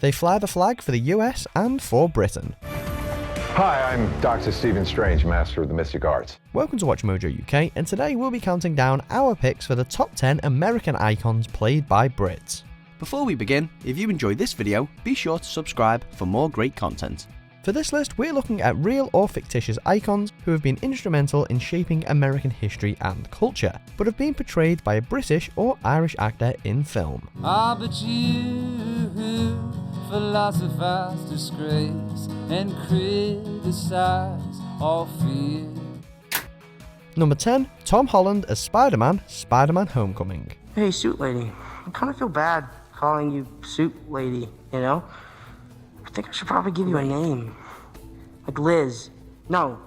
They fly the flag for the US and for Britain. Hi, I'm Dr. Stephen Strange, Master of the Mystic Arts. Welcome to Watch Mojo UK, and today we'll be counting down our picks for the top 10 American icons played by Brits. Before we begin, if you enjoyed this video, be sure to subscribe for more great content. For this list, we're looking at real or fictitious icons who have been instrumental in shaping American history and culture, but have been portrayed by a British or Irish actor in film. Ah, but you philosophize disgrace and criticize all fear. Number 10, Tom Holland as Spider-Man, Spider-Man Homecoming. Hey, Suit Lady. I kind of feel bad calling you Suit Lady, you know? I think I should probably give you a name. Like Liz. No.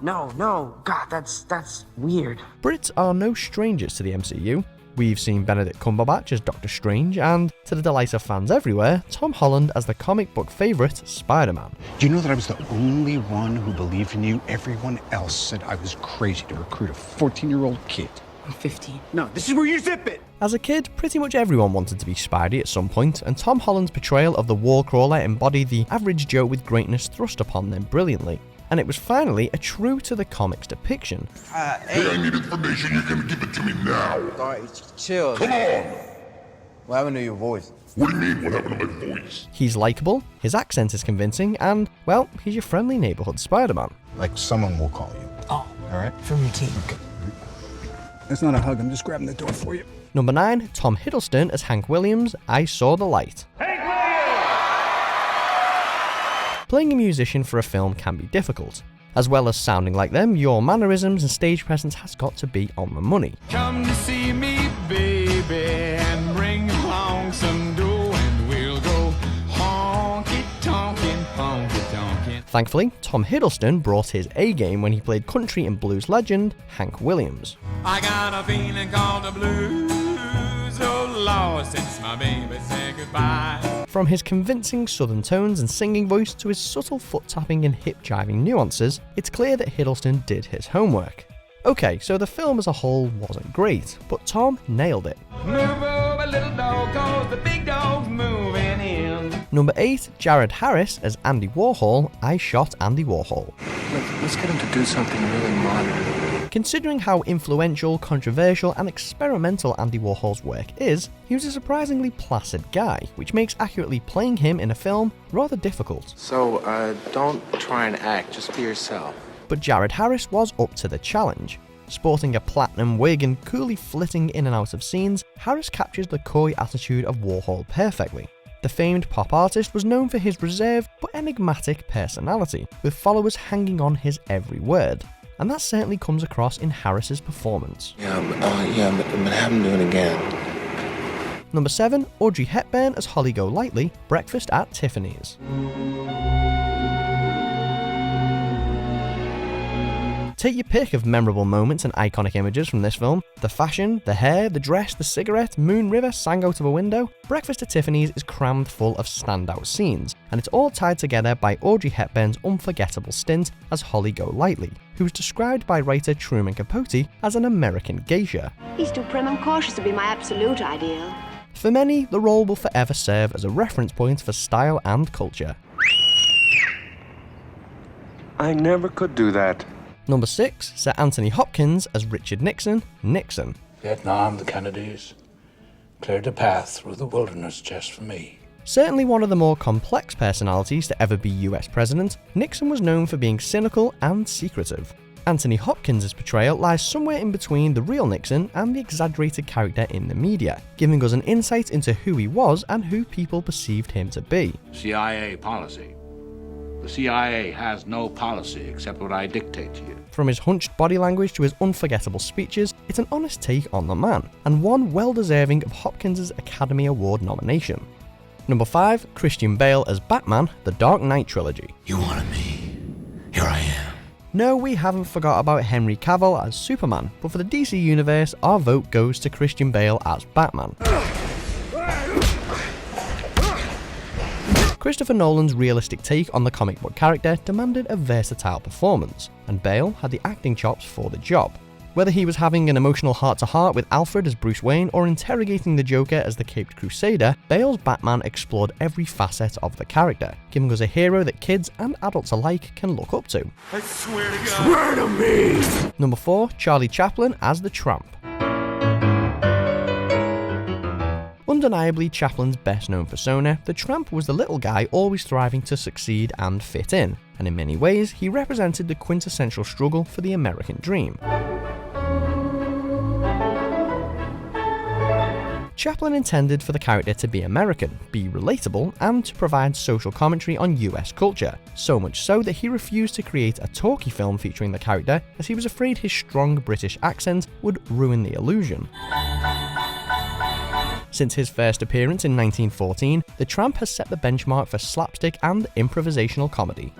God, that's weird. Brits are no strangers to the MCU. We've seen Benedict Cumberbatch as Doctor Strange, and to the delight of fans everywhere, Tom Holland as the comic book favourite, Spider-Man. Do you know that I was the only one who believed in you? Everyone else said I was crazy to recruit a 14-year-old kid. I'm 15. No, this is where you zip it! As a kid, pretty much everyone wanted to be Spidey at some point, and Tom Holland's portrayal of the Wallcrawler embodied the average Joe with greatness thrust upon them brilliantly. And it was finally a true to the comics depiction. Hey, I need information, you can give it to me now. Alright, chill. Come on! What happened to your voice? What do you mean, what happened to my voice? He's likeable, his accent is convincing, and, well, he's your friendly neighbourhood Spider-Man. Like someone will call you. Oh, Alright? from your team. That's not a hug, I'm just grabbing the door for you. Number 9, Tom Hiddleston as Hank Williams, I Saw the Light. Playing a musician for a film can be difficult. As well as sounding like them, your mannerisms and stage presence has got to be on the money. Come to see me, baby, and bring along some dough, and we'll go honky-tonkin', honky-tonkin'. Thankfully, Tom Hiddleston brought his A-game when he played country and blues legend Hank Williams. I got a feeling called the blues, oh Lord, since my baby said goodbye. From his convincing southern tones and singing voice to his subtle foot-tapping and hip-jiving nuances, it's clear that Hiddleston did his homework. Okay, so the film as a whole wasn't great, but Tom nailed it. Move over, little dog, 'cause the big dog's moving in. Number 8, Jared Harris as Andy Warhol, I Shot Andy Warhol. Let's get him to do something really modern. Considering how influential, controversial and experimental Andy Warhol's work is, he was a surprisingly placid guy, which makes accurately playing him in a film rather difficult. So, don't try and act, just be yourself. But Jared Harris was up to the challenge. Sporting a platinum wig and coolly flitting in and out of scenes, Harris captures the coy attitude of Warhol perfectly. The famed pop artist was known for his reserved but enigmatic personality, with followers hanging on his every word. And that certainly comes across in Harris's performance. But have him do it again. Number 7, Audrey Hepburn as Holly Golightly, Breakfast at Tiffany's. Take your pick of memorable moments and iconic images from this film. The fashion, the hair, the dress, the cigarette, Moon River sang out of a window. Breakfast at Tiffany's is crammed full of standout scenes, and it's all tied together by Audrey Hepburn's unforgettable stint as Holly Golightly, who was described by writer Truman Capote as an American geisha. He's too prim and cautious to be my absolute ideal. For many, the role will forever serve as a reference point for style and culture. I never could do that. Number 6, Sir Anthony Hopkins as Richard Nixon, Nixon. Vietnam, the Kennedys, cleared a path through the wilderness just for me. Certainly one of the more complex personalities to ever be US president, Nixon was known for being cynical and secretive. Anthony Hopkins' portrayal lies somewhere in between the real Nixon and the exaggerated character in the media, giving us an insight into who he was and who people perceived him to be. CIA policy. The CIA has no policy except what I dictate to you. From his hunched body language to his unforgettable speeches, it's an honest take on the man, and one well deserving of Hopkins' Academy Award nomination. Number 5, Christian Bale as Batman, The Dark Knight Trilogy. You wanted me. Here I am. No, we haven't forgot about Henry Cavill as Superman, but for the DC Universe, our vote goes to Christian Bale as Batman. Christopher Nolan's realistic take on the comic book character demanded a versatile performance, and Bale had the acting chops for the job. Whether he was having an emotional heart-to-heart with Alfred as Bruce Wayne or interrogating the Joker as the Caped Crusader, Bale's Batman explored every facet of the character, giving us a hero that kids and adults alike can look up to. I swear to God. Swear to me! Number 4, Charlie Chaplin as the Tramp. Undeniably Chaplin's best-known persona, the Tramp was the little guy always striving to succeed and fit in, and in many ways, he represented the quintessential struggle for the American dream. Chaplin intended for the character to be American, be relatable, and to provide social commentary on US culture, so much so that he refused to create a talkie film featuring the character as he was afraid his strong British accent would ruin the illusion. Since his first appearance in 1914, the Tramp has set the benchmark for slapstick and improvisational comedy.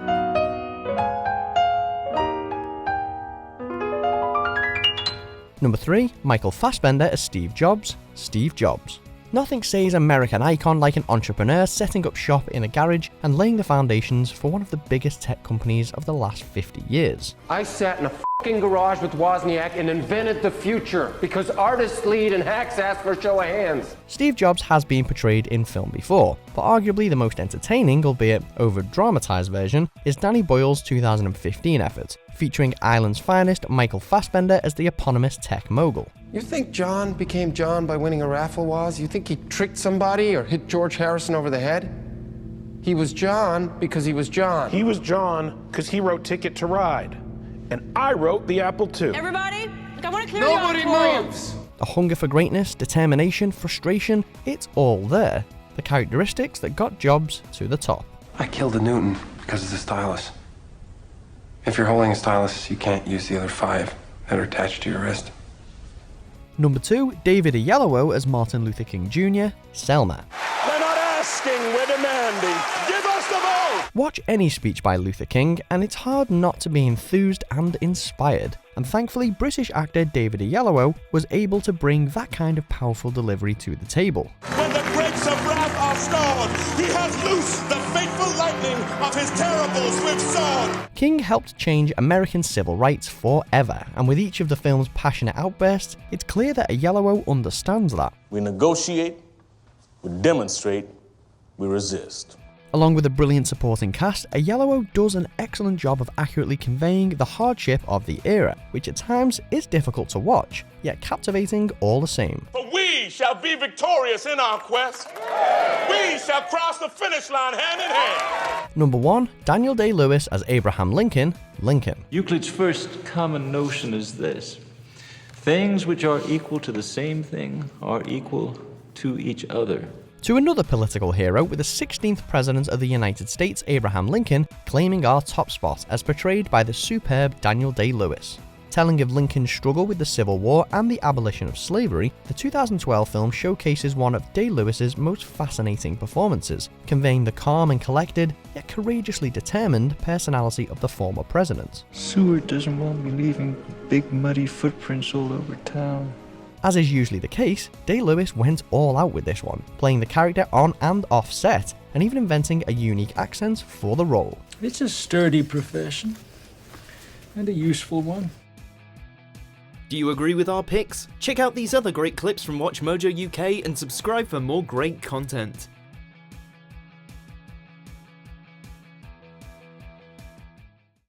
Number 3, Michael Fassbender as Steve Jobs, Steve Jobs. Nothing says American icon like an entrepreneur setting up shop in a garage and laying the foundations for one of the biggest tech companies of the last 50 years. I sat in a fucking garage with Wozniak and invented the future because artists lead and hacks ask for a show of hands. Steve Jobs has been portrayed in film before, but arguably the most entertaining, albeit over-dramatized version, is Danny Boyle's 2015 effort, featuring Ireland's finest Michael Fassbender as the eponymous tech mogul. You think John became John by winning a raffle, Woz? You think he tricked somebody or hit George Harrison over the head? He was John because he was John. He was John because he wrote Ticket to Ride. And I wrote The Apple II. Everybody, look, I want to clear Nobody the auditorium. moves! A hunger for greatness, determination, frustration, it's all there. The characteristics that got Jobs to the top. I killed a Newton because of the stylus. If you're holding a stylus, you can't use the other 5 that are attached to your wrist. Number 2, David Oyelowo as Martin Luther King Jr., Selma. We're not asking, we're demanding. Give us the vote! Watch any speech by Luther King and it's hard not to be enthused and inspired. And thankfully, British actor David Oyelowo was able to bring that kind of powerful delivery to the table. When the grapes of wrath are stored, he has loosed the fateful lightning of his terrible swift sword. King helped change American civil rights forever, and with each of the film's passionate outbursts, it's clear that Oyelowo understands that. We negotiate, we demonstrate, we resist. Along with a brilliant supporting cast, Oyelowo does an excellent job of accurately conveying the hardship of the era, which at times is difficult to watch, yet captivating all the same. For we shall be victorious in our quest. We shall cross the finish line hand in hand. Number 1, Daniel Day-Lewis as Abraham Lincoln, Lincoln. Euclid's first common notion is this: things which are equal to the same thing are equal to each other. To another political hero, with the 16th President of the United States, Abraham Lincoln, claiming our top spot as portrayed by the superb Daniel Day-Lewis. Telling of Lincoln's struggle with the Civil War and the abolition of slavery, the 2012 film showcases one of Day-Lewis's most fascinating performances, conveying the calm and collected, yet courageously determined personality of the former president. Seward doesn't want me leaving big muddy footprints all over town. As is usually the case, Day-Lewis went all out with this one, playing the character on and off set, and even inventing a unique accent for the role. It's a sturdy profession, and a useful one. Do you agree with our picks? Check out these other great clips from WatchMojo UK and subscribe for more great content.